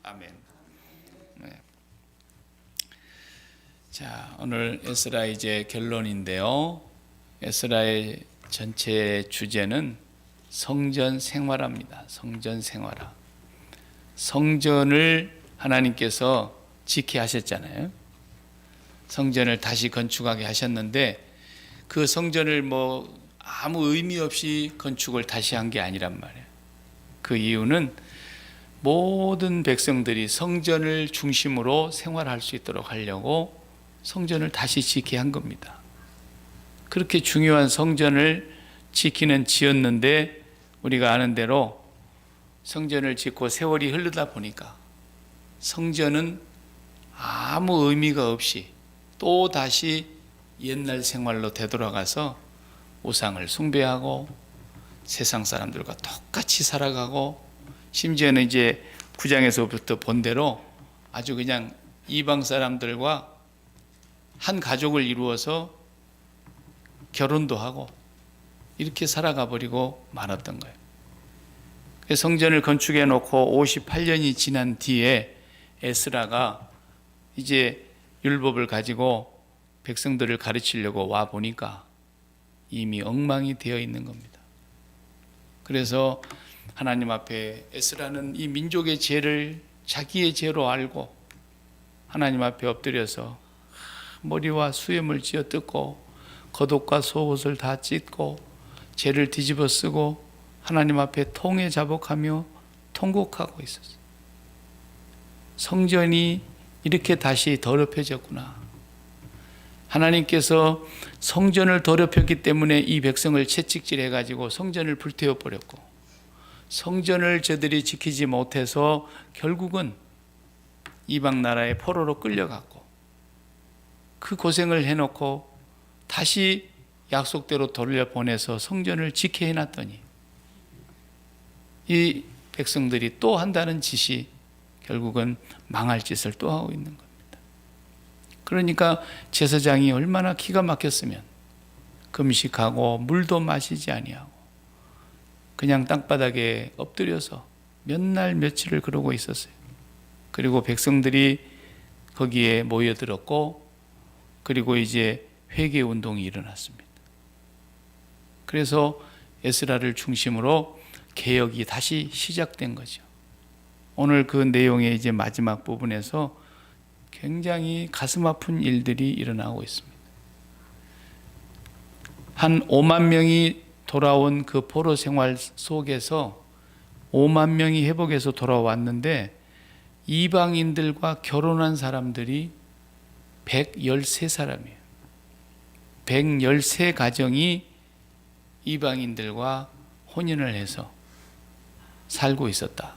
아멘. 네. 자, 오늘 에스라 이제 결론인데요. 에스라의 전체 주제는 성전 생활화입니다. 성전 생활화. 성전을 하나님께서 지키게 하셨잖아요. 성전을 다시 건축하게 하셨는데 그 성전을 아무 의미 없이 건축을 다시 한 게 아니란 말이에요. 그 이유는 모든 백성들이 성전을 중심으로 생활할 수 있도록 하려고 성전을 다시 지키게 한 겁니다. 그렇게 중요한 성전을 지었는데 우리가 아는 대로 성전을 짓고 세월이 흐르다 보니까 성전은 아무 의미가 없이 또 다시 옛날 생활로 되돌아가서 우상을 숭배하고 세상 사람들과 똑같이 살아가고 심지어는 이제 9장에서부터 본 대로 아주 그냥 이방 사람들과 한 가족을 이루어서 결혼도 하고 이렇게 살아가 버리고 말았던 거예요. 성전을 건축해 놓고 58년이 지난 뒤에 에스라가 이제 율법을 가지고 백성들을 가르치려고 와 보니까 이미 엉망이 되어 있는 겁니다. 그래서 하나님 앞에 에스라는 이 민족의 죄를 자기의 죄로 알고 하나님 앞에 엎드려서 머리와 수염을 쥐어 뜯고 겉옷과 속옷을 다 찢고 죄를 뒤집어 쓰고 하나님 앞에 통에 자복하며 통곡하고 있었어요. 성전이 이렇게 다시 더럽혀졌구나. 하나님께서 성전을 더럽혔기 때문에 이 백성을 채찍질해가지고 성전을 불태워버렸고 성전을 저들이 지키지 못해서 결국은 이방 나라의 포로로 끌려갔고 그 고생을 해놓고 다시 약속대로 돌려보내서 성전을 지켜 해놨더니 이 백성들이 또 한다는 짓이 결국은 망할 짓을 또 하고 있는 겁니다. 그러니까 제사장이 얼마나 기가 막혔으면 금식하고 물도 마시지 아니하고 그냥 땅바닥에 엎드려서 몇 날 며칠을 그러고 있었어요. 그리고 백성들이 거기에 모여들었고 그리고 이제 회개 운동이 일어났습니다. 그래서 에스라를 중심으로 개혁이 다시 시작된 거죠. 오늘 그 내용의 이제 마지막 부분에서 굉장히 가슴 아픈 일들이 일어나고 있습니다. 한 5만 명이 돌아온 그 포로 생활 속에서 5만 명이 회복해서 돌아왔는데 이방인들과 결혼한 사람들이 113사람이에요. 113가정이 이방인들과 혼인을 해서 살고 있었다.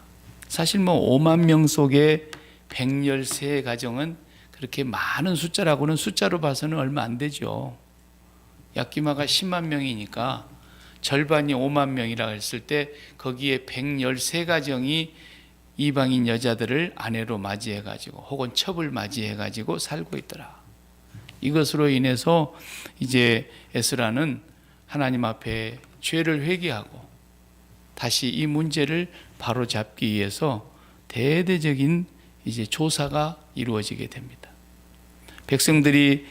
사실 5만 명 속에 113가정은 그렇게 많은 숫자라고는 숫자로 봐서는 얼마 안 되죠. 약기마가 10만 명이니까 절반이 5만 명이라 했을 때 거기에 113가정이 이방인 여자들을 아내로 맞이해가지고 혹은 첩을 맞이해가지고 살고 있더라. 이것으로 인해서 이제 에스라는 하나님 앞에 죄를 회개하고 다시 이 문제를 바로잡기 위해서 대대적인 이제 조사가 이루어지게 됩니다. 백성들이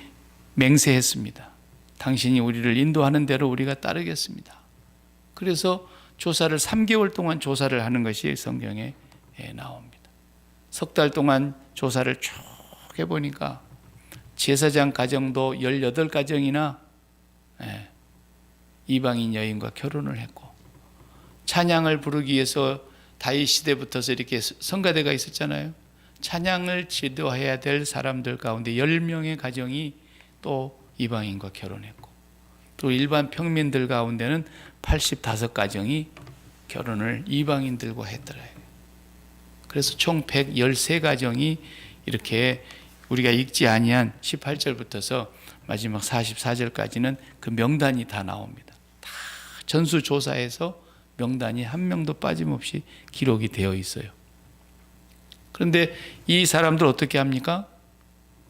맹세했습니다. 당신이 우리를 인도하는 대로 우리가 따르겠습니다. 그래서 조사를 3개월 동안 조사를 하는 것이 성경에 나옵니다. 석 달 동안 조사를 쭉 해보니까 제사장 가정도 18가정이나 이방인 여인과 결혼을 했고 찬양을 부르기 위해서 다윗 시대부터서 이렇게 성가대가 있었잖아요. 찬양을 지도해야 될 사람들 가운데 10명의 가정이 또 이방인과 결혼했고 또 일반 평민들 가운데는 85가정이 결혼을 이방인들과 했더라고요. 그래서 총 113가정이 이렇게 우리가 읽지 아니한 18절부터서 마지막 44절까지는 그 명단이 다 나옵니다. 다 전수조사해서 명단이 한 명도 빠짐없이 기록이 되어 있어요. 그런데 이 사람들 어떻게 합니까?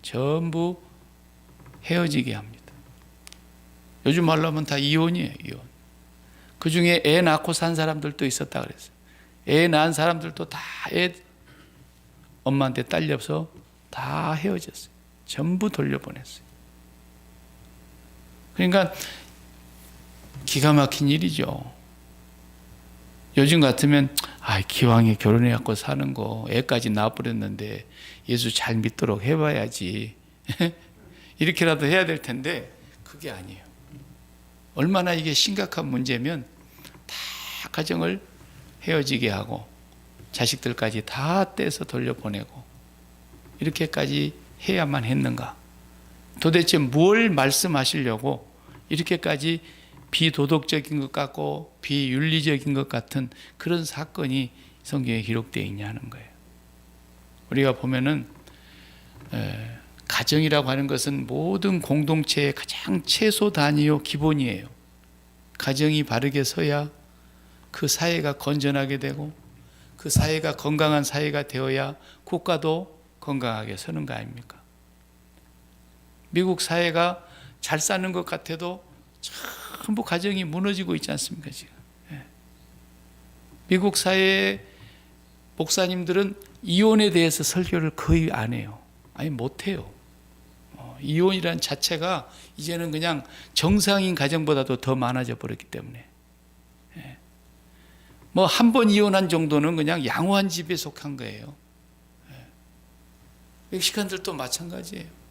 전부 헤어지게 합니다. 요즘 말로 하면 다 이혼이에요. 이혼. 그 중에 애 낳고 산 사람들도 있었다 그랬어요. 애 낳은 사람들도 다 엄마한테 딸려서 다 헤어졌어요. 전부 돌려보냈어요. 그러니까 기가 막힌 일이죠. 요즘 같으면 기왕에 결혼해갖고 사는 거 애까지 낳아버렸는데 예수 잘 믿도록 해봐야지 이렇게라도 해야 될 텐데 그게 아니에요. 얼마나 이게 심각한 문제면 다 가정을 헤어지게 하고 자식들까지 다 떼서 돌려보내고 이렇게까지 해야만 했는가? 도대체 뭘 말씀하시려고 이렇게까지 비도덕적인 것 같고 비윤리적인 것 같은 그런 사건이 성경에 기록되어 있냐는 거예요. 우리가 보면은 가정이라고 하는 것은 모든 공동체의 가장 최소 단위요 기본이에요. 가정이 바르게 서야 그 사회가 건전하게 되고 그 사회가 건강한 사회가 되어야 국가도 건강하게 서는 거 아닙니까? 미국 사회가 잘 사는 것 같아도 전부 가정이 무너지고 있지 않습니까, 지금? 미국 사회의 목사님들은 이혼에 대해서 설교를 거의 안 해요. 못해요. 이혼이란 자체가 이제는 그냥 정상인 가정보다도 더 많아져 버렸기 때문에. 한 번 이혼한 정도는 그냥 양호한 집에 속한 거예요. 멕시칸들도 마찬가지예요.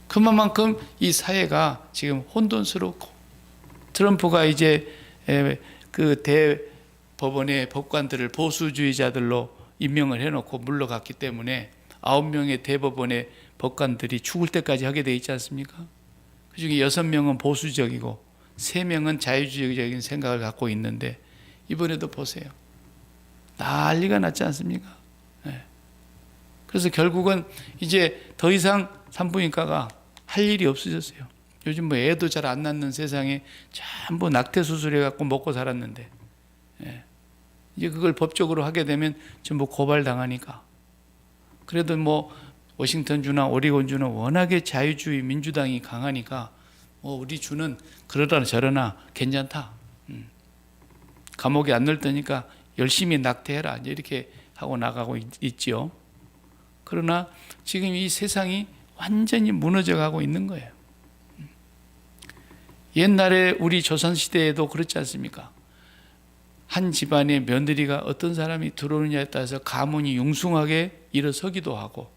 그만큼 이 사회가 지금 혼돈스럽고 트럼프가 이제 그 대법원의 법관들을 보수주의자들로 임명을 해놓고 물러갔기 때문에 9명의 대법원의 법관들이 죽을 때까지 하게 돼 있지 않습니까? 그중에 6명은 보수적이고 3명은 자유주의적인 생각을 갖고 있는데 이번에도 보세요. 난리가 났지 않습니까? 그래서 결국은 이제 더 이상 산부인과가 할 일이 없어졌어요. 요즘 애도 잘 안 낳는 세상에 전부 낙태 수술해갖고 먹고 살았는데 이제 그걸 법적으로 하게 되면 전부 고발당하니까. 그래도 워싱턴주나 오리곤주는 워낙에 자유주의 민주당이 강하니까 우리 주는 그러나 저러나 괜찮다. 감옥에 안 넣을 테니까 열심히 낙태해라. 이렇게 하고 나가고 있지요. 그러나 지금 이 세상이 완전히 무너져 가고 있는 거예요. 옛날에 우리 조선시대에도 그렇지 않습니까? 한 집안에 며느리가 어떤 사람이 들어오느냐에 따라서 가문이 융숭하게 일어서기도 하고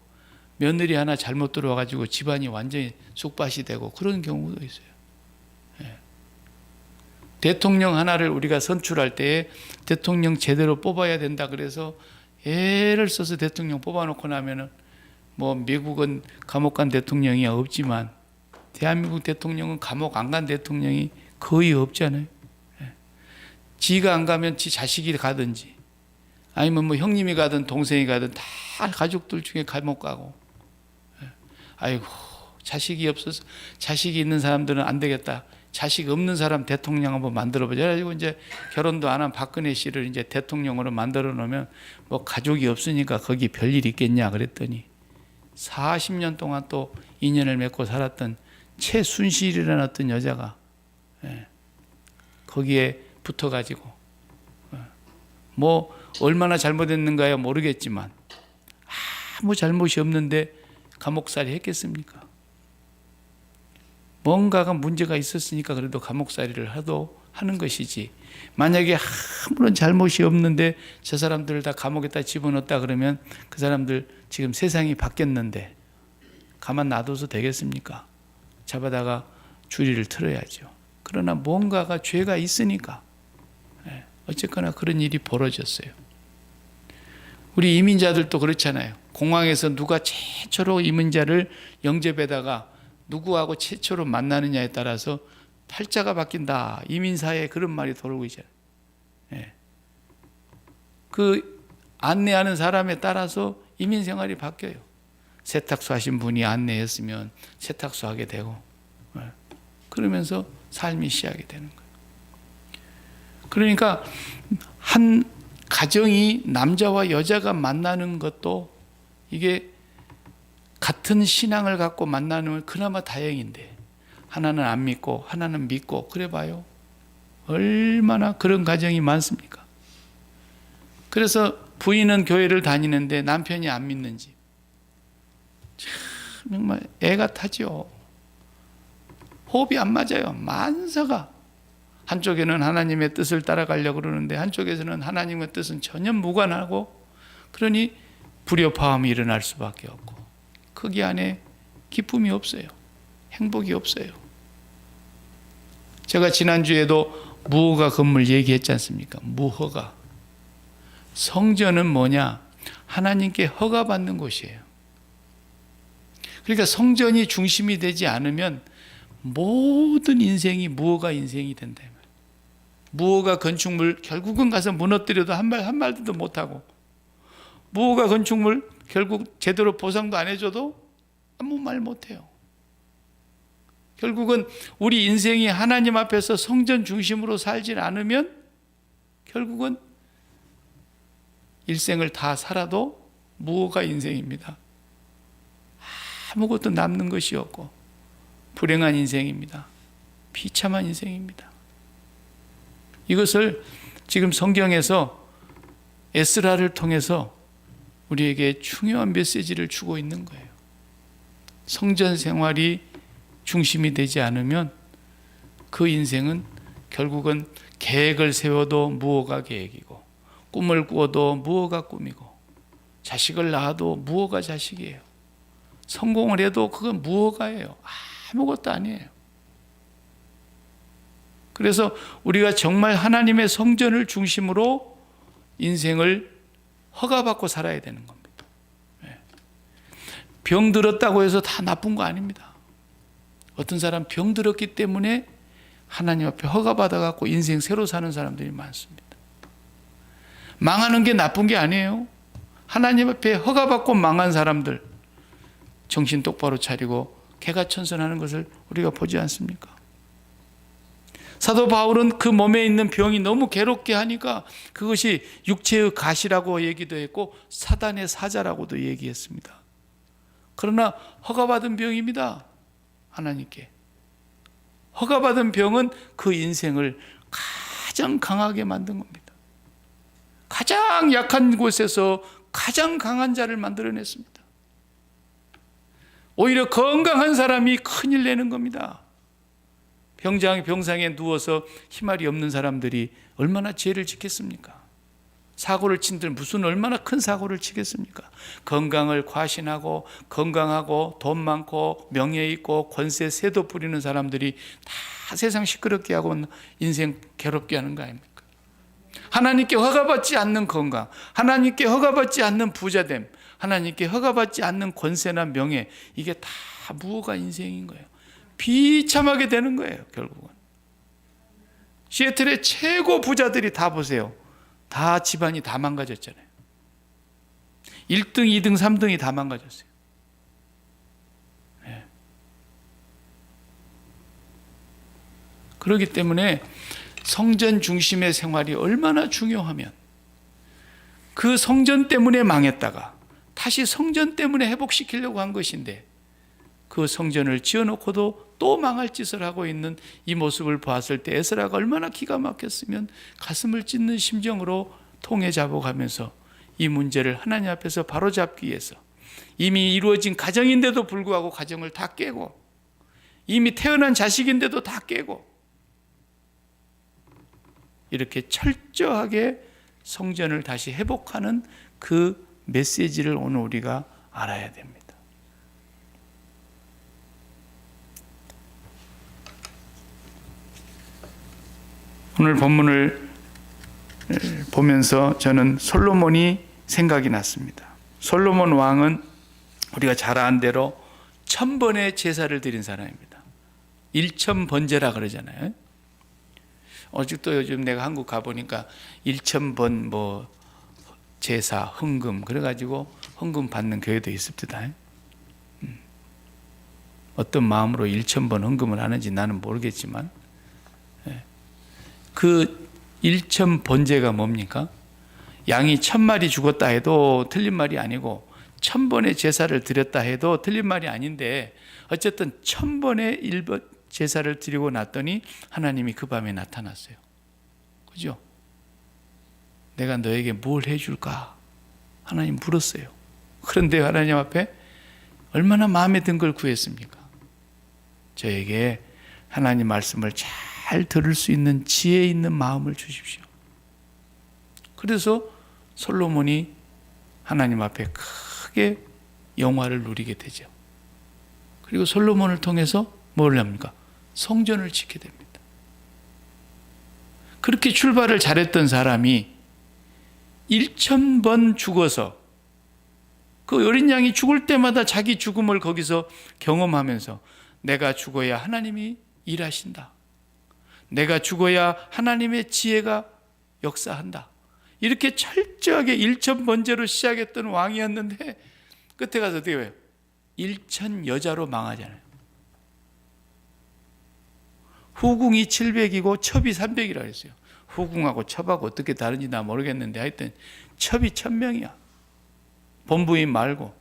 며느리 하나 잘못 들어와가지고 집안이 완전히 쑥밭이 되고 그런 경우도 있어요. 대통령 하나를 우리가 선출할 때에 대통령 제대로 뽑아야 된다 그래서 애를 써서 대통령 뽑아놓고 나면은 미국은 감옥 간 대통령이 없지만 대한민국 대통령은 감옥 안 간 대통령이 거의 없잖아요. 지가 안 가면 지 자식이 가든지 아니면 형님이 가든 동생이 가든 다 가족들 중에 감옥 가고. 아이고 자식이 없어서 자식이 있는 사람들은 안 되겠다. 자식 없는 사람 대통령 한번 만들어보자. 그래가지고 이제 결혼도 안 한 박근혜 씨를 이제 대통령으로 만들어 놓으면 가족이 없으니까 거기 별일 있겠냐 그랬더니 40년 동안 또 인연을 맺고 살았던 최순실이라는 어떤 여자가 거기에 붙어가지고 얼마나 잘못했는가야 모르겠지만 아무 잘못이 없는데 감옥살이 했겠습니까? 뭔가가 문제가 있었으니까 그래도 감옥살이를 하는 것이지 만약에 아무런 잘못이 없는데 저 사람들을 다 감옥에다 집어넣었다 그러면 그 사람들 지금 세상이 바뀌었는데 가만 놔둬서 되겠습니까? 잡아다가 주리를 틀어야죠. 그러나 뭔가가 죄가 있으니까 어쨌거나 그런 일이 벌어졌어요. 우리 이민자들도 그렇잖아요. 공항에서 누가 최초로 이민자를 영접에다가 누구하고 최초로 만나느냐에 따라서 팔자가 바뀐다. 이민사회에 그런 말이 돌고 있잖아요. 그 안내하는 사람에 따라서 이민 생활이 바뀌어요. 세탁소 하신 분이 안내했으면 세탁소 하게 되고 그러면서 삶이 시작이 되는 거예요. 그러니까 한 가정이 남자와 여자가 만나는 것도 이게 같은 신앙을 갖고 만나는 건 그나마 다행인데 하나는 안 믿고 하나는 믿고 그래 봐요. 얼마나 그런 가정이 많습니까? 그래서 부인은 교회를 다니는데 남편이 안 믿는 집. 참 정말 애가 타죠. 호흡이 안 맞아요. 만사가. 한쪽에는 하나님의 뜻을 따라가려고 그러는데 한쪽에서는 하나님의 뜻은 전혀 무관하고, 그러니 불협화음이 일어날 수밖에 없고, 거기 안에 기쁨이 없어요. 행복이 없어요. 제가 지난주에도 무허가 건물 얘기했지 않습니까? 무허가. 성전은 뭐냐? 하나님께 허가받는 곳이에요. 그러니까 성전이 중심이 되지 않으면 모든 인생이 무허가 인생이 된다. 무허가 건축물 결국은 가서 무너뜨려도 한마디도 못하고, 무허가 건축물 결국 제대로 보상도 안 해줘도 아무 말 못해요. 결국은 우리 인생이 하나님 앞에서 성전 중심으로 살지 않으면 결국은 일생을 다 살아도 무허가 인생입니다. 아무것도 남는 것이 없고 불행한 인생입니다. 비참한 인생입니다. 이것을 지금 성경에서 에스라를 통해서 우리에게 중요한 메시지를 주고 있는 거예요. 성전 생활이 중심이 되지 않으면 그 인생은 결국은 계획을 세워도 무허가 계획이고, 꿈을 꾸어도 무허가 꿈이고, 자식을 낳아도 무허가 자식이에요. 성공을 해도 그건 무허가예요. 아무것도 아니에요. 그래서 우리가 정말 하나님의 성전을 중심으로 인생을 허가받고 살아야 되는 겁니다. 병 들었다고 해서 다 나쁜 거 아닙니다. 어떤 사람 병 들었기 때문에 하나님 앞에 허가받아갖고 인생 새로 사는 사람들이 많습니다. 망하는 게 나쁜 게 아니에요. 하나님 앞에 허가받고 망한 사람들 정신 똑바로 차리고 개가천선하는 것을 우리가 보지 않습니까? 사도 바울은 그 몸에 있는 병이 너무 괴롭게 하니까 그것이 육체의 가시라고 얘기도 했고 사단의 사자라고도 얘기했습니다. 그러나 허가받은 병입니다. 하나님께 허가받은 병은 그 인생을 가장 강하게 만든 겁니다. 가장 약한 곳에서 가장 강한 자를 만들어냈습니다. 오히려 건강한 사람이 큰일 내는 겁니다. 병상에 누워서 희말이 없는 사람들이 얼마나 죄를 짓겠습니까? 사고를 친들 무슨 얼마나 큰 사고를 치겠습니까? 건강을 과신하고 건강하고 돈 많고 명예 있고 권세 세도 부리는 사람들이 다 세상 시끄럽게 하고 인생 괴롭게 하는 거 아닙니까? 하나님께 허가받지 않는 건강, 하나님께 허가받지 않는 부자됨, 하나님께 허가받지 않는 권세나 명예, 이게 다 무허가 인생인 거예요. 비참하게 되는 거예요. 결국은 시애틀의 최고 부자들이 다 보세요. 다 집안이 다 망가졌잖아요. 1등, 2등, 3등이 다 망가졌어요. 네. 그렇기 때문에 성전 중심의 생활이 얼마나 중요하면 그 성전 때문에 망했다가 다시 성전 때문에 회복시키려고 한 것인데 그 성전을 지어놓고도 또 망할 짓을 하고 있는 이 모습을 봤을 때 에스라가 얼마나 기가 막혔으면 가슴을 찢는 심정으로 통해 잡아가면서 이 문제를 하나님 앞에서 바로잡기 위해서 이미 이루어진 가정인데도 불구하고 가정을 다 깨고 이미 태어난 자식인데도 다 깨고 이렇게 철저하게 성전을 다시 회복하는 그 메시지를 오늘 우리가 알아야 됩니다. 오늘 본문을 보면서 저는 솔로몬이 생각이 났습니다. 솔로몬 왕은 우리가 잘 아는 대로 1000번의 제사를 드린 사람입니다. 1000번제라 그러잖아요. 아직도 요즘 내가 한국 가보니까 1000번 뭐 제사, 헌금 그래가지고 헌금 받는 교회도 있습니다. 어떤 마음으로 1000번 헌금을 하는지 나는 모르겠지만 그 1000번제가 뭡니까? 양이 1000마리 죽었다 해도 틀린 말이 아니고 1000번의 제사를 드렸다 해도 틀린 말이 아닌데 어쨌든 1000번의 1번 제사를 드리고 났더니 하나님이 그 밤에 나타났어요. 그죠? 내가 너에게 뭘 해줄까? 하나님 물었어요. 그런데 하나님 앞에 얼마나 마음에 든 걸 구했습니까? 저에게 하나님 말씀을 잘 들을 수 있는 지혜 있는 마음을 주십시오. 그래서 솔로몬이 하나님 앞에 크게 영화를 누리게 되죠. 그리고 솔로몬을 통해서 뭘 합니까? 성전을 짓게 됩니다. 그렇게 출발을 잘했던 사람이 1000번 죽어서 그 어린 양이 죽을 때마다 자기 죽음을 거기서 경험하면서 내가 죽어야 하나님이 일하신다. 내가 죽어야 하나님의 지혜가 역사한다. 이렇게 철저하게 1000번째로 시작했던 왕이었는데 끝에 가서 어떻게 해요? 1000 여자로 망하잖아요. 후궁이 700이고 첩이 300이라고 했어요. 후궁하고 첩하고 어떻게 다른지 나 모르겠는데 하여튼 첩이 1000명이야. 본부인 말고.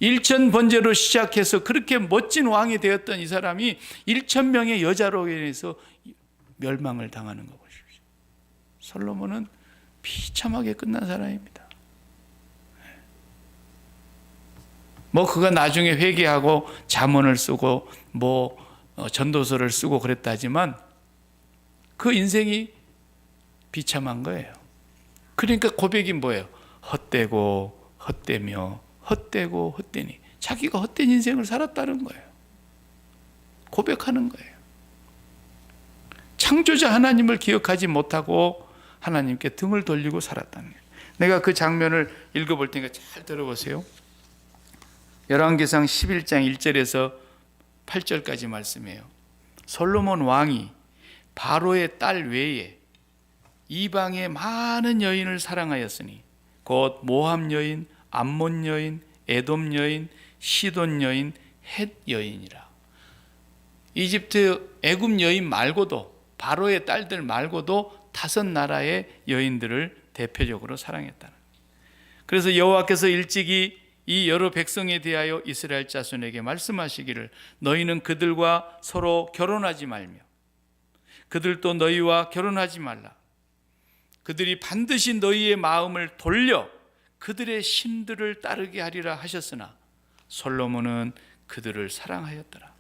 1000번째로 시작해서 그렇게 멋진 왕이 되었던 이 사람이 1000명의 여자로 인해서 멸망을 당하는 거 보십시오. 솔로몬은 비참하게 끝난 사람입니다. 뭐 그가 나중에 회개하고 잠언을 쓰고 뭐 전도서를 쓰고 그랬다지만 그 인생이 비참한 거예요. 그러니까 고백이 뭐예요? 헛되고 헛되며 헛되고 헛되니, 자기가 헛된 인생을 살았다는 거예요. 고백하는 거예요. 창조자 하나님을 기억하지 못하고 하나님께 등을 돌리고 살았다는 거예요. 내가 그 장면을 읽어볼 테니까 잘 들어보세요. 열왕기상 11장 1절에서 8절까지 말씀이에요. 솔로몬 왕이 바로의 딸 외에 이방의 많은 여인을 사랑하였으니 곧 모함 여인, 암몬 여인, 에돔 여인, 시돈 여인, 헷 여인이라. 이집트 애굽 여인 말고도, 바로의 딸들 말고도 5 나라의 여인들을 대표적으로 사랑했다는. 그래서 여호와께서 일찍이 이 여러 백성에 대하여 이스라엘 자손에게 말씀하시기를 너희는 그들과 서로 결혼하지 말며 그들도 너희와 결혼하지 말라. 그들이 반드시 너희의 마음을 돌려 그들의 신들을 따르게 하리라 하셨으나 솔로몬은 그들을 사랑하였더라.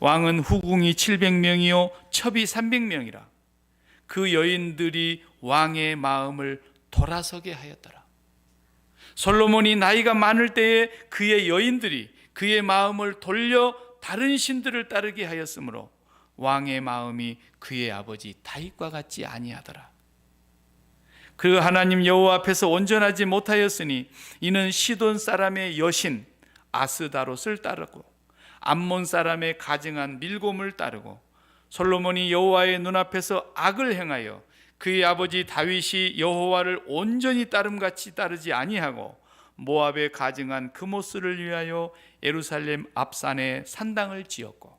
왕은 후궁이 700명이요 첩이 300명이라. 그 여인들이 왕의 마음을 돌아서게 하였더라. 솔로몬이 나이가 많을 때에 그의 여인들이 그의 마음을 돌려 다른 신들을 따르게 하였으므로 왕의 마음이 그의 아버지 다윗과 같지 아니하더라. 그 하나님 여호와 앞에서 온전하지 못하였으니 이는 시돈 사람의 여신 아스다롯을 따르고 암몬 사람의 가증한 밀곰을 따르고 솔로몬이 여호와의 눈앞에서 악을 행하여 그의 아버지 다윗이 여호와를 온전히 따름같이 따르지 아니하고 모압에 가증한 그모스를 위하여 예루살렘 앞산에 산당을 지었고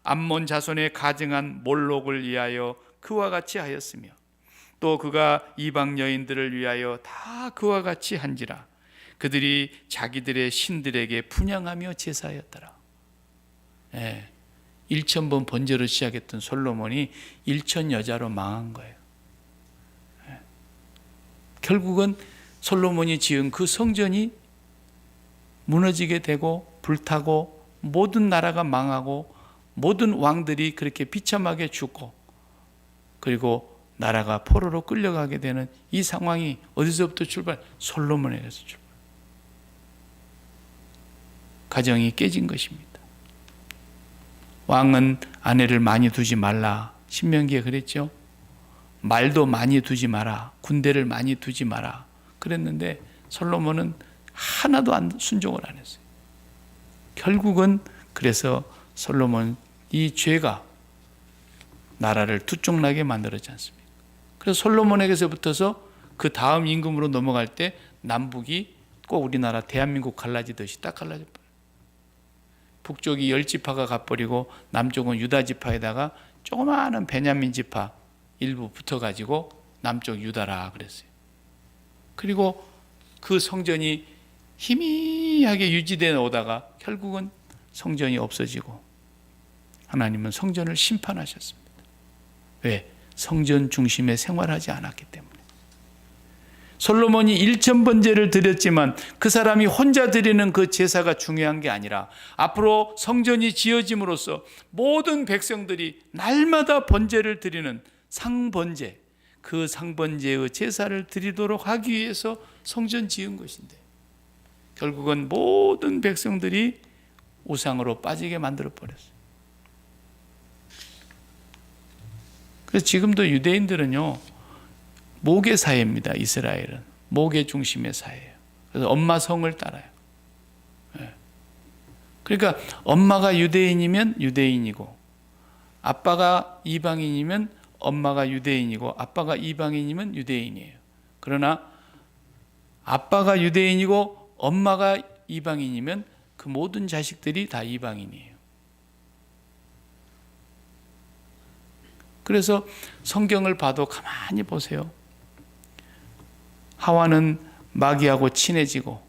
암몬 자손의 가증한 몰록을 위하여 그와 같이 하였으며 또 그가 이방 여인들을 위하여 다 그와 같이 한지라. 그들이 자기들의 신들에게 분향하며 제사하였더라. 1000번 번제로 시작했던 솔로몬이 1000 여자로 망한 거예요. 결국은 솔로몬이 지은 그 성전이 무너지게 되고 불타고 모든 나라가 망하고 모든 왕들이 그렇게 비참하게 죽고 그리고 나라가 포로로 끌려가게 되는 이 상황이 어디서부터 출발? 솔로몬에게서 출발. 가정이 깨진 것입니다. 왕은 아내를 많이 두지 말라. 신명기에 그랬죠. 말도 많이 두지 마라. 군대를 많이 두지 마라. 그랬는데 솔로몬은 하나도 순종을 안 했어요. 결국은 그래서 솔로몬 이 죄가 나라를 두쪽나게 만들었지 않습니까? 그래서 솔로몬에게서부터서 그 다음 임금으로 넘어갈 때 남북이 꼭 우리나라 대한민국 갈라지듯이 딱 갈라져 버려요. 북쪽이 10지파가 가버리고 남쪽은 유다 지파에다가 조그마한 베냐민 지파 일부 붙어가지고 남쪽 유다라 그랬어요. 그리고 그 성전이 희미하게 유지되어 오다가 결국은 성전이 없어지고 하나님은 성전을 심판하셨습니다. 왜? 성전 중심에 생활하지 않았기 때문에. 솔로몬이 1000번제를 드렸지만 그 사람이 혼자 드리는 그 제사가 중요한 게 아니라 앞으로 성전이 지어짐으로써 모든 백성들이 날마다 번제를 드리는 상번제, 그 상번제의 제사를 드리도록 하기 위해서 성전 지은 것인데, 결국은 모든 백성들이 우상으로 빠지게 만들어 버렸어요. 그래서 지금도 유대인들은요, 목의 사회입니다. 이스라엘은 목의 중심의 사회예요. 그래서 엄마 성을 따라요. 그러니까 엄마가 유대인이면 유대인이고, 아빠가 이방인이면 엄마가 유대인이고, 아빠가 이방인이면 유대인이에요. 그러나 아빠가 유대인이고 엄마가 이방인이면 그 모든 자식들이 다 이방인이에요. 그래서 성경을 봐도 가만히 보세요. 하와는 마귀하고 친해지고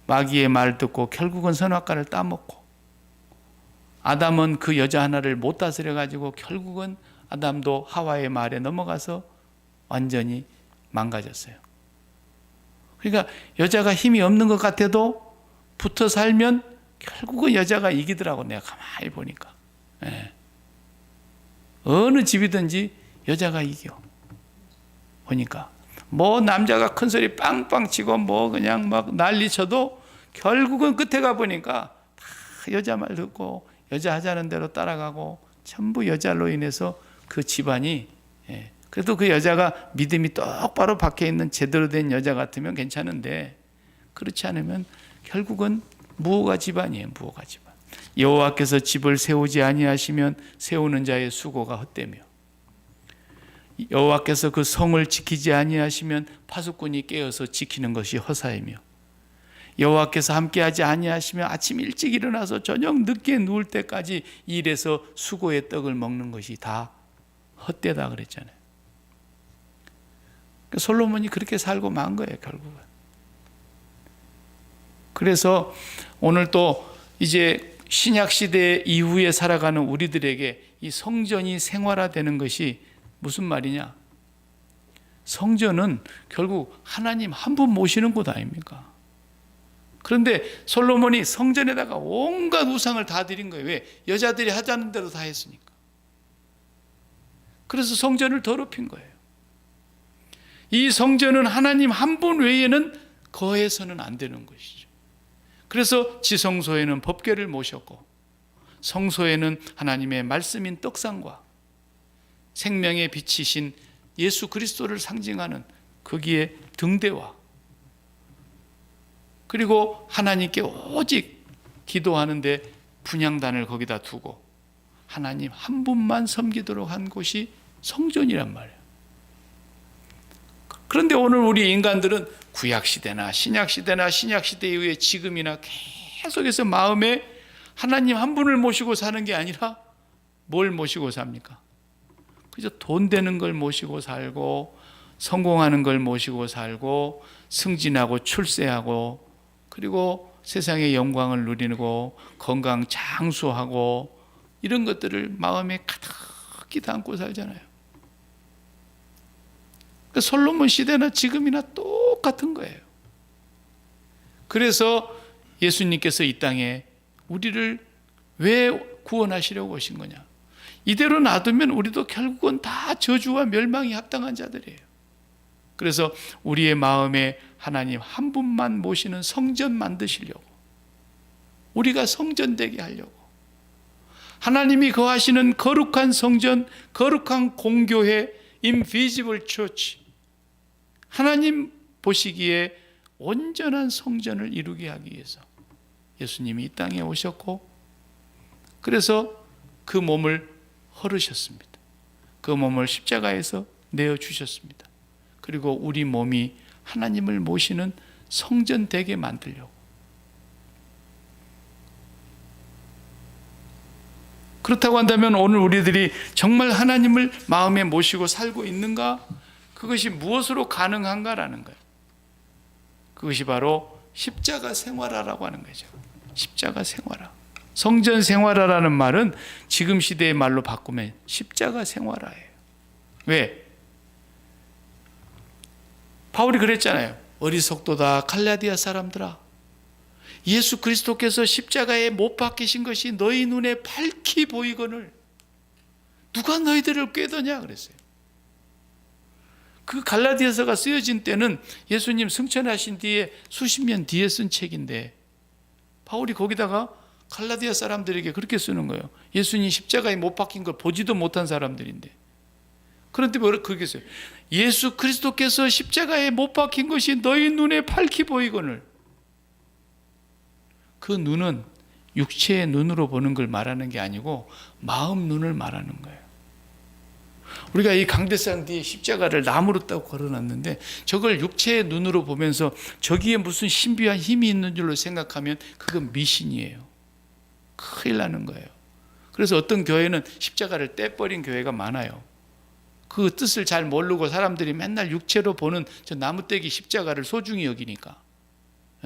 마귀의 말 듣고 결국은 선악과를 따먹고, 아담은 그 여자 하나를 못 다스려 가지고 결국은 아담도 하와의 말에 넘어가서 완전히 망가졌어요. 그러니까 여자가 힘이 없는 것 같아도 붙어 살면 결국은 여자가 이기더라고. 내가 가만히 보니까. 어느 집이든지 여자가 이겨. 보니까 뭐 남자가 큰 소리 빵빵 치고 뭐 그냥 막 난리 쳐도 결국은 끝에 가 보니까 다 여자 말 듣고 여자 하자는 대로 따라가고, 전부 여자로 인해서 그 집안이, 그래도 그 여자가 믿음이 똑바로 박혀 있는 제대로 된 여자 같으면 괜찮은데, 그렇지 않으면 결국은 무호가 집안이에요. 무호가 집안. 여호와께서 집을 세우지 아니하시면 세우는 자의 수고가 헛되며, 여호와께서 그 성을 지키지 아니하시면 파수꾼이 깨어서 지키는 것이 허사이며, 여호와께서 함께하지 아니하시면 아침 일찍 일어나서 저녁 늦게 누울 때까지 일해서 수고의 떡을 먹는 것이 다 헛되다 그랬잖아요. 솔로몬이 그렇게 살고 만 거예요, 결국은. 그래서 오늘 또 이제 신약 시대 이후에 살아가는 우리들에게 이 성전이 생활화되는 것이 무슨 말이냐? 성전은 결국 하나님 한 분 모시는 곳 아닙니까? 그런데 솔로몬이 성전에다가 온갖 우상을 다 드린 거예요. 왜? 여자들이 하자는 대로 다 했으니까. 그래서 성전을 더럽힌 거예요. 이 성전은 하나님 한 분 외에는 거해서는 안 되는 것이죠. 그래서 지성소에는 법궤를 모셨고, 성소에는 하나님의 말씀인 떡상과 생명의 빛이신 예수 그리스도를 상징하는 거기에 등대와, 그리고 하나님께 오직 기도하는데 분향단을 거기다 두고 하나님 한 분만 섬기도록 한 곳이 성전이란 말이에요. 그런데 오늘 우리 인간들은 구약시대나 신약시대나 신약시대 이후에 지금이나 계속해서 마음에 하나님 한 분을 모시고 사는 게 아니라 뭘 모시고 삽니까? 그저 돈 되는 걸 모시고 살고, 성공하는 걸 모시고 살고, 승진하고 출세하고, 그리고 세상의 영광을 누리고 건강 장수하고, 이런 것들을 마음에 가득히 담고 살잖아요. 솔로몬 시대나 지금이나 똑같은 거예요. 그래서 예수님께서 이 땅에 우리를 왜 구원하시려고 오신 거냐? 이대로 놔두면 우리도 결국은 다 저주와 멸망이 합당한 자들이에요. 그래서 우리의 마음에 하나님 한 분만 모시는 성전 만드시려고, 우리가 성전 되게 하려고, 하나님이 거하시는 거룩한 성전, 거룩한 공교회, invisible church, 하나님 보시기에 온전한 성전을 이루게 하기 위해서 예수님이 이 땅에 오셨고, 그래서 그 몸을 헐으셨습니다. 그 몸을 십자가에서 내어주셨습니다. 그리고 우리 몸이 하나님을 모시는 성전 되게 만들려고. 그렇다고 한다면 오늘 우리들이 정말 하나님을 마음에 모시고 살고 있는가? 그것이 무엇으로 가능한가라는 거예요. 그것이 바로 십자가 생활화라고 하는 거죠. 십자가 생활화. 성전 생활화라는 말은 지금 시대의 말로 바꾸면 십자가 생활화예요. 왜? 바울이 그랬잖아요. 어리석도다 갈라디아 사람들아, 예수 그리스도께서 십자가에 못 박히신 것이 너희 눈에 밝히 보이거늘 누가 너희들을 꾀더냐 그랬어요. 그 갈라디아서가 쓰여진 때는 예수님 승천하신 뒤에 수십 년 뒤에 쓴 책인데, 바울이 거기다가 갈라디아 사람들에게 그렇게 쓰는 거예요. 예수님 십자가에 못 박힌 걸 보지도 못한 사람들인데. 그런데 뭐라 그렇게 써요. 예수 그리스도께서 십자가에 못 박힌 것이 너희 눈에 밝히 보이거늘. 그 눈은 육체의 눈으로 보는 걸 말하는 게 아니고 마음 눈을 말하는 거예요. 우리가 이 강대상 뒤에 십자가를 나무로 따고 걸어놨는데, 저걸 육체의 눈으로 보면서 저기에 무슨 신비한 힘이 있는 줄로 생각하면 그건 미신이에요. 큰일 나는 거예요. 그래서 어떤 교회는 십자가를 떼버린 교회가 많아요. 그 뜻을 잘 모르고 사람들이 맨날 육체로 보는 저 나무떼기 십자가를 소중히 여기니까.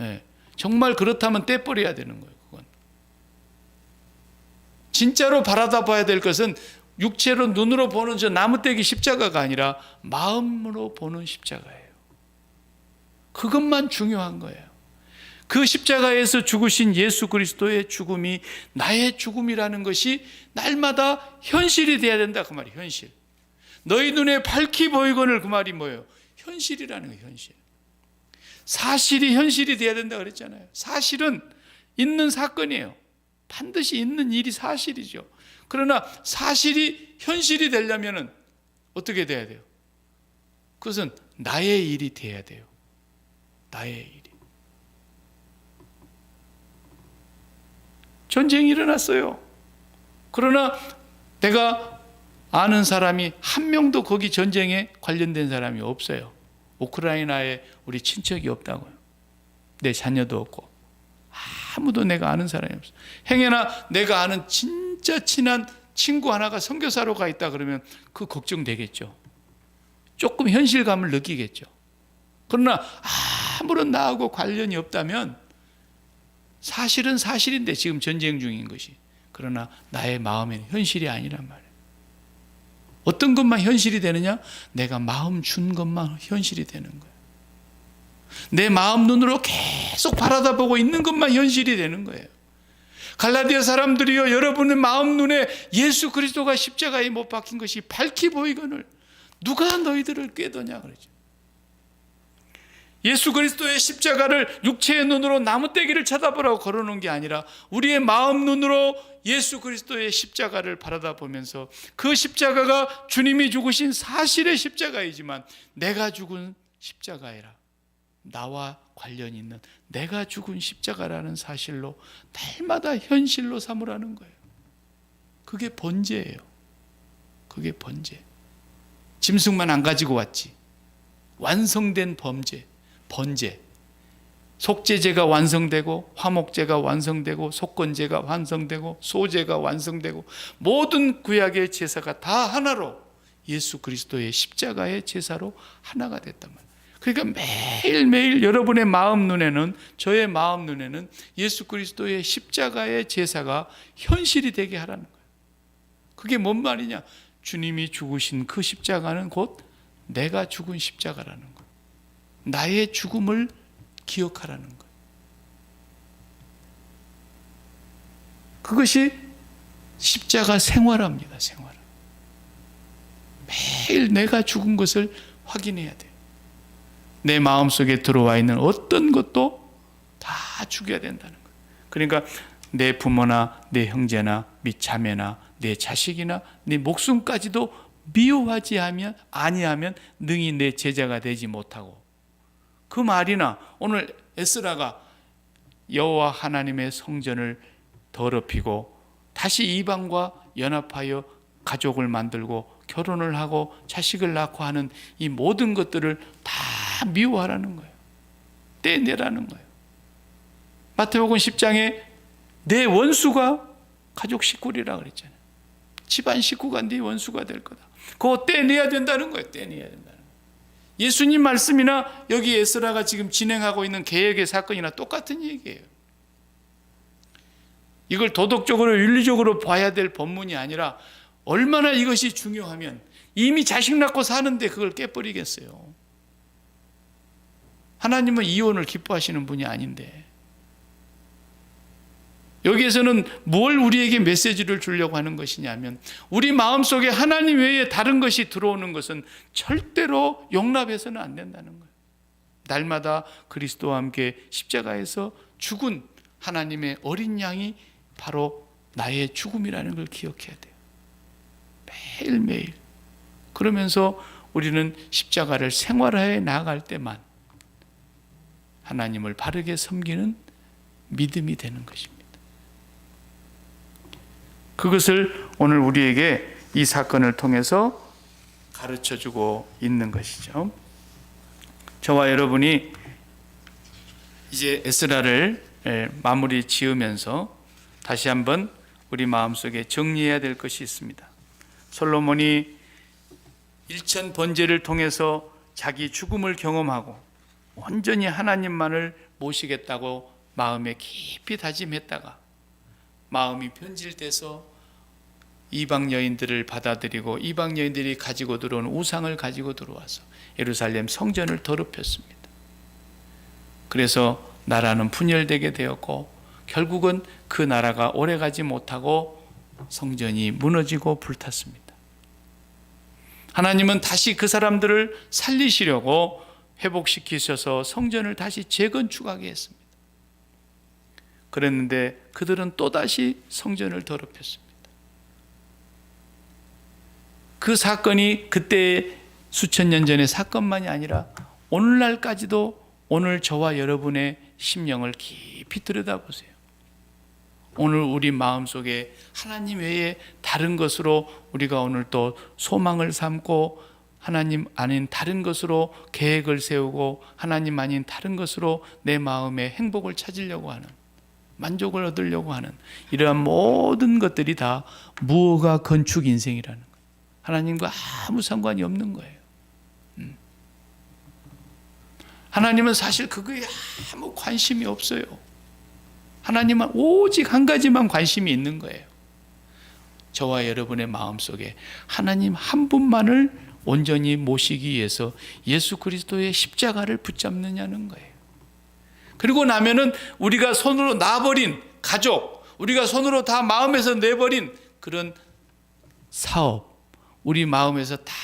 예. 정말 그렇다면 떼버려야 되는 거예요. 그건 진짜로 바라다 봐야 될 것은 육체로 눈으로 보는 저 나무떼기 십자가가 아니라 마음으로 보는 십자가예요. 그것만 중요한 거예요. 그 십자가에서 죽으신 예수 그리스도의 죽음이 나의 죽음이라는 것이 날마다 현실이 돼야 된다 그 말이에요. 현실. 너희 눈에 밝히 보이거늘, 그 말이 뭐예요? 현실이라는 거예요. 현실. 사실이 현실이 돼야 된다 그랬잖아요. 사실은 있는 사건이에요. 반드시 있는 일이 사실이죠. 그러나 사실이 현실이 되려면 어떻게 돼야 돼요? 그것은 나의 일이 돼야 돼요. 나의 일이. 전쟁이 일어났어요. 그러나 내가 아는 사람이 한 명도 거기 전쟁에 관련된 사람이 없어요. 우크라이나에 우리 친척이 없다고요. 내 자녀도 없고 아무도 내가 아는 사람이 없어요. 행여나 내가 아는 진짜 친한 친구 하나가 선교사로 가 있다 그러면 그 걱정되겠죠. 조금 현실감을 느끼겠죠. 그러나 아무런 나하고 관련이 없다면 사실은 사실인데 지금 전쟁 중인 것이, 그러나 나의 마음에는 현실이 아니란 말이에요. 어떤 것만 현실이 되느냐? 내가 마음 준 것만 현실이 되는 거예요. 내 마음 눈으로 계속 바라다보고 있는 것만 현실이 되는 거예요. 갈라디아 사람들이요, 여러분의 마음 눈에 예수 그리스도가 십자가에 못 박힌 것이 밝히 보이거늘 누가 너희들을 꾀더냐 그러죠. 예수 그리스도의 십자가를 육체의 눈으로 나무떼기를 쳐다보라고 걸어놓은 게 아니라 우리의 마음 눈으로 예수 그리스도의 십자가를 바라다 보면서 그 십자가가 주님이 죽으신 사실의 십자가이지만 내가 죽은 십자가이라, 나와 관련 있는 내가 죽은 십자가라는 사실로 날마다 현실로 삼으라는 거예요. 그게 번제예요. 그게 번제. 짐승만 안 가지고 왔지. 완성된 범죄, 번제. 속죄제가 완성되고 화목제가 완성되고 속건제가 완성되고 소제가 완성되고 모든 구약의 제사가 다 하나로 예수 그리스도의 십자가의 제사로 하나가 됐단 말이에요. 그러니까 매일매일 여러분의 마음 눈에는, 저의 마음 눈에는 예수 그리스도의 십자가의 제사가 현실이 되게 하라는 거예요. 그게 뭔 말이냐? 주님이 죽으신 그 십자가는 곧 내가 죽은 십자가라는 거예요. 나의 죽음을 기억하라는 거예요. 그것이 십자가 생활합니다. 생활. 매일 내가 죽은 것을 확인해야 돼요. 내 마음속에 들어와 있는 어떤 것도 다 죽여야 된다는 거예요. 그러니까 내 부모나 내 형제나 및 자매나 내 자식이나 내 목숨까지도 미워하지 아니하면 능히 내 제자가 되지 못하고, 그 말이나 오늘 에스라가 여호와 하나님의 성전을 더럽히고 다시 이방과 연합하여 가족을 만들고 결혼을 하고 자식을 낳고 하는 이 모든 것들을 다 미워하라는 거예요. 떼내라는 거예요. 마태복음 10장에 내 원수가 가족 식구리라 그랬잖아요. 집안 식구가 네 원수가 될 거다. 그거 떼내야 된다는 거예요. 떼내야 된다는 거예요. 예수님 말씀이나 여기 에스라가 지금 진행하고 있는 개혁의 사건이나 똑같은 얘기예요. 이걸 도덕적으로 윤리적으로 봐야 될 본문이 아니라 얼마나 이것이 중요하면 이미 자식 낳고 사는데 그걸 깨버리겠어요. 하나님은 이혼을 기뻐하시는 분이 아닌데, 여기에서는 뭘 우리에게 메시지를 주려고 하는 것이냐면, 우리 마음속에 하나님 외에 다른 것이 들어오는 것은 절대로 용납해서는 안 된다는 거예요. 날마다 그리스도와 함께 십자가에서 죽은 하나님의 어린 양이 바로 나의 죽음이라는 걸 기억해야 돼요. 매일매일. 그러면서 우리는 십자가를 생활하여 나아갈 때만 하나님을 바르게 섬기는 믿음이 되는 것입니다. 그것을 오늘 우리에게 이 사건을 통해서 가르쳐주고 있는 것이죠. 저와 여러분이 이제 에스라를 마무리 지으면서 다시 한번 우리 마음속에 정리해야 될 것이 있습니다. 솔로몬이 일천 번제를 통해서 자기 죽음을 경험하고 온전히 하나님만을 모시겠다고 마음에 깊이 다짐했다가 마음이 변질돼서 이방 여인들을 받아들이고 이방 여인들이 가지고 들어온 우상을 가지고 들어와서 예루살렘 성전을 더럽혔습니다. 그래서 나라는 분열되게 되었고 결국은 그 나라가 오래가지 못하고 성전이 무너지고 불탔습니다. 하나님은 다시 그 사람들을 살리시려고 회복시키셔서 성전을 다시 재건축하게 했습니다. 그랬는데 그들은 또다시 성전을 더럽혔습니다. 그 사건이 그때 수천 년 전의 사건만이 아니라 오늘날까지도 오늘 저와 여러분의 심령을 깊이 들여다보세요. 오늘 우리 마음속에 하나님 외에 다른 것으로 우리가 오늘 또 소망을 삼고 하나님 아닌 다른 것으로 계획을 세우고 하나님 아닌 다른 것으로 내 마음의 행복을 찾으려고 하는, 만족을 얻으려고 하는 이러한 모든 것들이 다 무허가 건축 인생이라는 거예요. 하나님과 아무 상관이 없는 거예요. 하나님은 사실 그거에 아무 관심이 없어요. 하나님은 오직 한 가지만 관심이 있는 거예요. 저와 여러분의 마음속에 하나님 한 분만을 온전히 모시기 위해서 예수 그리스도의 십자가를 붙잡느냐는 거예요. 그리고 나면은 우리가 손으로 놔버린 가족, 우리가 손으로 다 마음에서 내버린 그런 사업, 우리 마음에서 다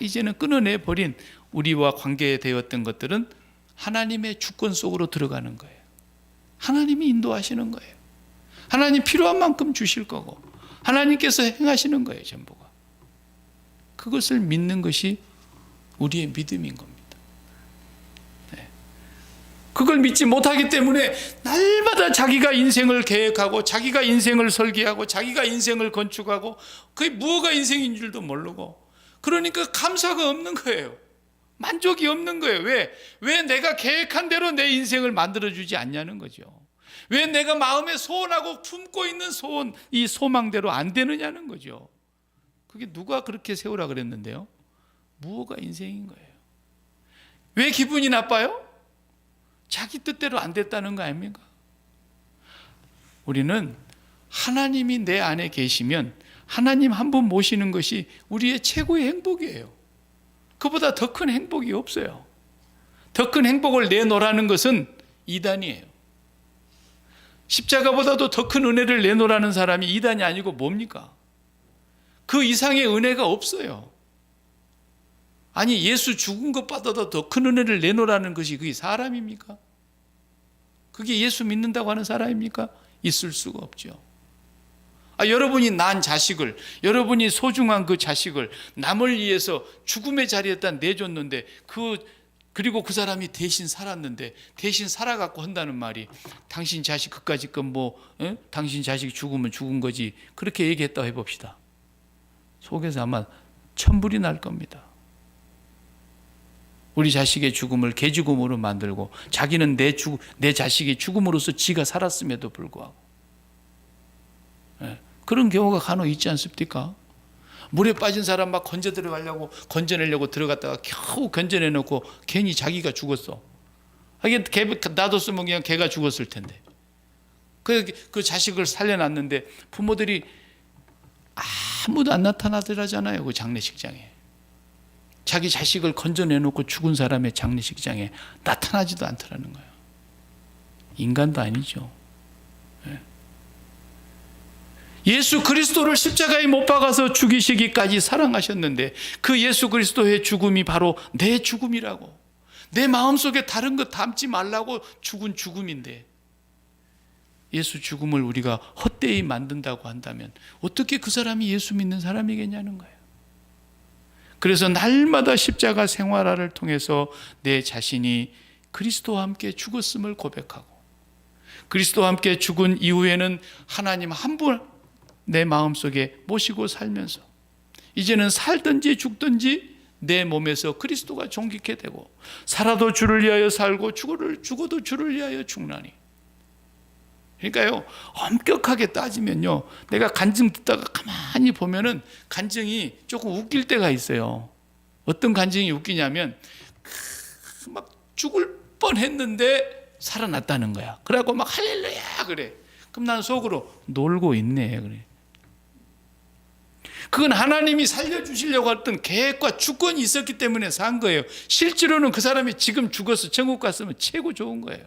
이제는 끊어내버린 우리와 관계되었던 것들은 하나님의 주권 속으로 들어가는 거예요. 하나님이 인도하시는 거예요. 하나님 필요한 만큼 주실 거고 하나님께서 행하시는 거예요. 전부가. 그것을 믿는 것이 우리의 믿음인 겁니다. 네. 그걸 믿지 못하기 때문에 날마다 자기가 인생을 계획하고 자기가 인생을 설계하고 자기가 인생을 건축하고 그게 무엇가 인생인 줄도 모르고 그러니까 감사가 없는 거예요. 만족이 없는 거예요. 왜 내가 계획한 대로 내 인생을 만들어주지 않냐는 거죠. 왜 내가 마음에 소원하고 품고 있는 소원, 이 소망대로 안 되느냐는 거죠. 그게 누가 그렇게 세우라 그랬는데요? 무엇가 인생인 거예요. 왜 기분이 나빠요? 자기 뜻대로 안 됐다는 거 아닙니까? 우리는 하나님이 내 안에 계시면 하나님 한 분 모시는 것이 우리의 최고의 행복이에요. 그보다 더 큰 행복이 없어요. 더 큰 행복을 내놓으라는 것은 이단이에요. 십자가보다도 더 큰 은혜를 내놓으라는 사람이 이단이 아니고 뭡니까? 그 이상의 은혜가 없어요. 아니 예수 죽은 것보다도 더 큰 은혜를 내놓으라는 것이 그게 사람입니까? 그게 예수 믿는다고 하는 사람입니까? 있을 수가 없죠. 여러분이 낳은 자식을, 여러분이 소중한 그 자식을 남을 위해서 죽음의 자리에다 내줬는데 그리고 그 사람이 대신 살았는데 대신 살아갖고 한다는 말이 당신 자식 그까짓 건 당신 자식 죽으면 죽은 거지 그렇게 얘기했다 해봅시다. 속에서 아마 천불이 날 겁니다. 우리 자식의 죽음을 개죽음으로 만들고 자기는 내 자식의 죽음으로써 지가 살았음에도 불구하고 그런 경우가 간혹 있지 않습니까? 물에 빠진 사람 막 건져내려고 들어갔다가 겨우 건져내놓고 괜히 자기가 죽었어. 하긴 놔뒀으면 그냥 걔가 죽었을 텐데. 그 자식을 살려놨는데 부모들이 아무도 안 나타나더라잖아요. 그 장례식장에. 자기 자식을 건져내놓고 죽은 사람의 장례식장에 나타나지도 않더라는 거예요. 인간도 아니죠. 예수 그리스도를 십자가에 못 박아서 죽이시기까지 사랑하셨는데 그 예수 그리스도의 죽음이 바로 내 죽음이라고, 내 마음속에 다른 것 담지 말라고 죽은 죽음인데, 예수 죽음을 우리가 헛되이 만든다고 한다면 어떻게 그 사람이 예수 믿는 사람이겠냐는 거예요. 그래서 날마다 십자가 생활화를 통해서 내 자신이 그리스도와 함께 죽었음을 고백하고, 그리스도와 함께 죽은 이후에는 하나님 한 분 내 마음속에 모시고 살면서 이제는 살든지 죽든지 내 몸에서 그리스도가 존귀케 되고, 살아도 주를 위하여 살고 죽어도 주를 위하여 죽나니. 그러니까요, 엄격하게 따지면요, 내가 간증 듣다가 가만히 보면은 간증이 조금 웃길 때가 있어요. 어떤 간증이 웃기냐면 막 죽을 뻔했는데 살아났다는 거야. 그래갖고 막 할렐루야 그래. 그럼 난 속으로 놀고 있네 그래. 그건 하나님이 살려주시려고 했던 계획과 주권이 있었기 때문에 산 거예요. 실제로는 그 사람이 지금 죽어서 천국 갔으면 최고 좋은 거예요.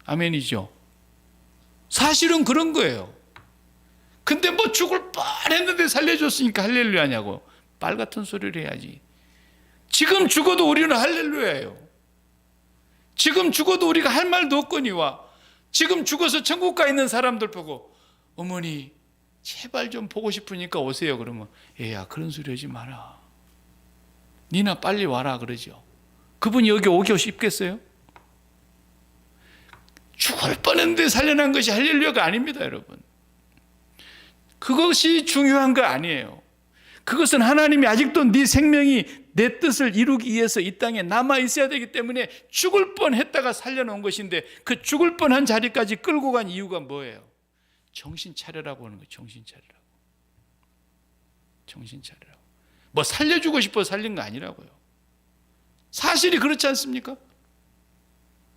아멘이죠. 사실은 그런 거예요. 근데 뭐 죽을 뻔했는데 살려줬으니까 할렐루야냐고 말 같은 소리를 해야지. 지금 죽어도 우리는 할렐루야예요. 지금 죽어도 우리가 할 말도 없거니와, 지금 죽어서 천국 가 있는 사람들 보고 어머니 제발 좀 보고 싶으니까 오세요 그러면 얘야 그런 소리 하지 마라, 니나 빨리 와라 그러죠. 그분이 여기 오기 싶겠어요? 죽을 뻔했는데 살려난 것이 할렐루야가 아닙니다 여러분. 그것이 중요한 거 아니에요. 그것은 하나님이 아직도 네 생명이 내 뜻을 이루기 위해서 이 땅에 남아 있어야 되기 때문에 죽을 뻔했다가 살려놓은 것인데, 그 죽을 뻔한 자리까지 끌고 간 이유가 뭐예요? 정신 차려라고 하는 거예요. 정신 차리라고. 정신 차리라고. 뭐 살려주고 싶어 살린 거 아니라고요. 사실이 그렇지 않습니까?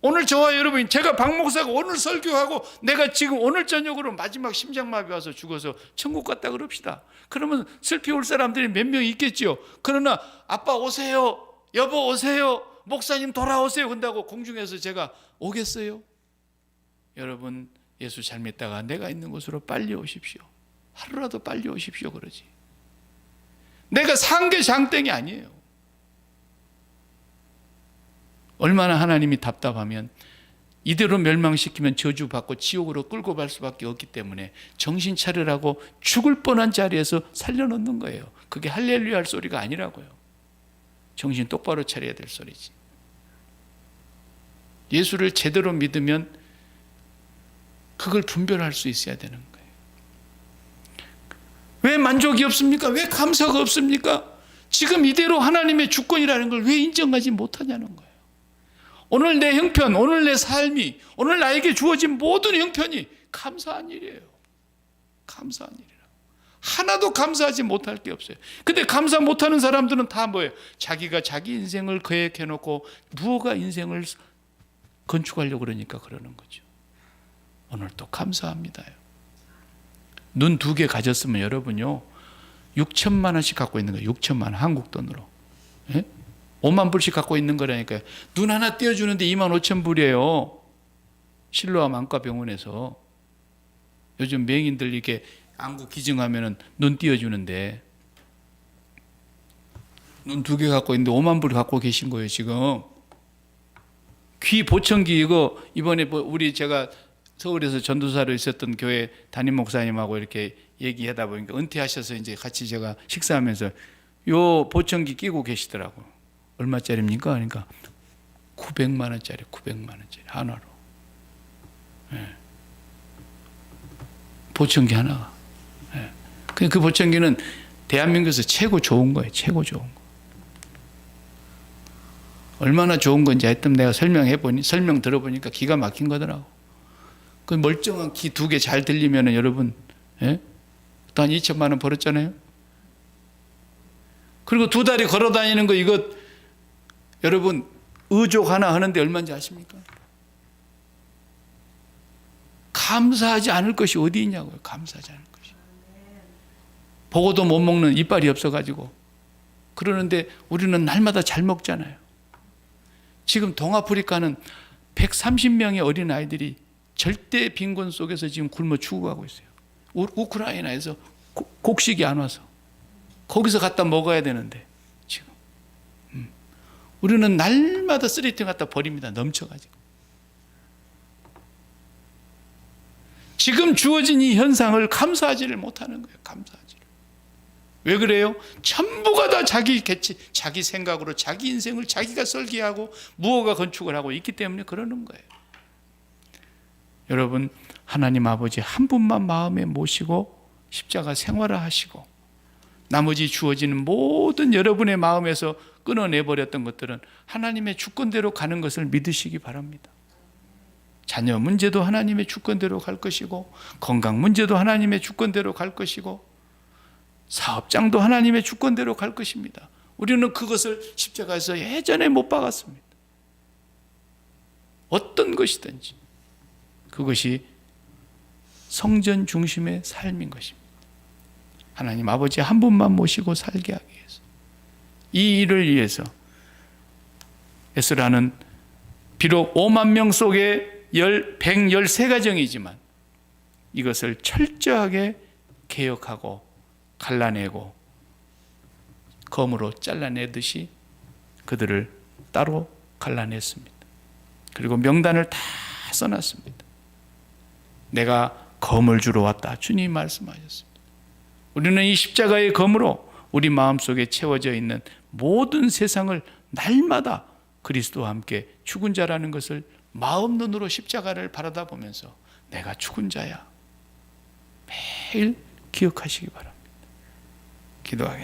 오늘 저와 여러분, 제가 박 목사가 오늘 설교하고 내가 지금 오늘 저녁으로 마지막 심장마비 와서 죽어서 천국 갔다 그럽시다. 그러면 슬피 올 사람들이 몇 명 있겠죠. 그러나 아빠 오세요, 여보 오세요, 목사님 돌아오세요 한다고 공중에서 제가 오겠어요? 여러분, 예수 잘 믿다가 내가 있는 곳으로 빨리 오십시오. 하루라도 빨리 오십시오 그러지. 내가 산 게 장땡이 아니에요. 얼마나 하나님이 답답하면 이대로 멸망시키면 저주받고 지옥으로 끌고 갈 수밖에 없기 때문에 정신 차리라고 죽을 뻔한 자리에서 살려놓는 거예요. 그게 할렐루야 할 소리가 아니라고요. 정신 똑바로 차려야 될 소리지. 예수를 제대로 믿으면 그걸 분별할 수 있어야 되는 거예요. 왜 만족이 없습니까? 왜 감사가 없습니까? 지금 이대로 하나님의 주권이라는 걸 왜 인정하지 못하냐는 거예요. 오늘 내 형편, 오늘 내 삶이, 오늘 나에게 주어진 모든 형편이 감사한 일이에요. 감사한 일이라고. 하나도 감사하지 못할 게 없어요. 근데 감사 못하는 사람들은 다 뭐예요? 자기가 자기 인생을 계획해놓고 무엇가 인생을 건축하려고 그러니까 그러는 거죠. 오늘 또 감사합니다요. 눈 2개 가졌으면 여러분요 6천만 원씩 갖고 있는 거예요. 6천만 원 한국 돈으로. 예? 5만 불씩 갖고 있는 거라니까요. 눈 하나 띄워주는데 2만 5천 불이에요. 실로암 안과병원에서. 요즘 명인들 이렇게 안구 기증하면은 눈 띄워주는데, 눈 2개 갖고 있는데 5만 불 갖고 계신 거예요 지금. 귀 보청기 이거 이번에 우리 제가 서울에서 전도사로 있었던 교회 담임 목사님하고 이렇게 얘기하다 보니까 은퇴하셔서 이제 같이 제가 식사하면서 요 보청기 끼고 계시더라고요. 얼마짜리입니까? 그러니까 900만 원짜리, 900만 원짜리 하나로. 예. 보청기 하나가. 예. 그 보청기는 대한민국에서 최고 좋은 거예요. 최고 좋은 거. 얼마나 좋은 건지 하여튼 내가 설명 들어보니까 기가 막힌 거더라고. 그 멀쩡한 귀 2개 잘 들리면은 여러분, 예? 또 한 2천만 원 벌었잖아요. 그리고 2달이 걸어 다니는 거 이거 여러분 의족 하나 하는데 얼마인지 아십니까? 감사하지 않을 것이 어디 있냐고요. 감사하지 않을 것이. 보고도 못 먹는 이빨이 없어가지고. 그러는데 우리는 날마다 잘 먹잖아요. 지금 동아프리카는 130명의 어린아이들이 절대 빈곤 속에서 지금 굶어 죽어가고 있어요. 우크라이나에서 곡식이 안 와서 거기서 갖다 먹어야 되는데 지금 우리는 날마다 쓰레기통 갖다 버립니다. 넘쳐가지고. 지금 주어진 이 현상을 감수하지를 못하는 거예요. 감수하지를. 왜 그래요? 전부가 다 자기 개체, 자기 생각으로 자기 인생을 자기가 설계하고 무엇가 건축을 하고 있기 때문에 그러는 거예요. 여러분, 하나님 아버지 한 분만 마음에 모시고 십자가 생활을 하시고 나머지 주어지는 모든 여러분의 마음에서 끊어내버렸던 것들은 하나님의 주권대로 가는 것을 믿으시기 바랍니다. 자녀 문제도 하나님의 주권대로 갈 것이고, 건강 문제도 하나님의 주권대로 갈 것이고, 사업장도 하나님의 주권대로 갈 것입니다. 우리는 그것을 십자가에서 예전에 못 박았습니다. 어떤 것이든지 그것이 성전 중심의 삶인 것입니다. 하나님 아버지 한 분만 모시고 살게 하기 위해서, 이 일을 위해서 에스라는 비록 5만 명 속에 113가정이지만 이것을 철저하게 개혁하고 갈라내고 검으로 잘라내듯이 그들을 따로 갈라냈습니다. 그리고 명단을 다 써놨습니다. 내가 검을 주러 왔다, 주님이 말씀하셨습니다. 우리는 이 십자가의 검으로 우리 마음속에 채워져 있는 모든 세상을 날마다 그리스도와 함께 죽은 자라는 것을 마음 눈으로 십자가를 바라다 보면서 내가 죽은 자야 매일 기억하시기 바랍니다. 기도하겠습니다.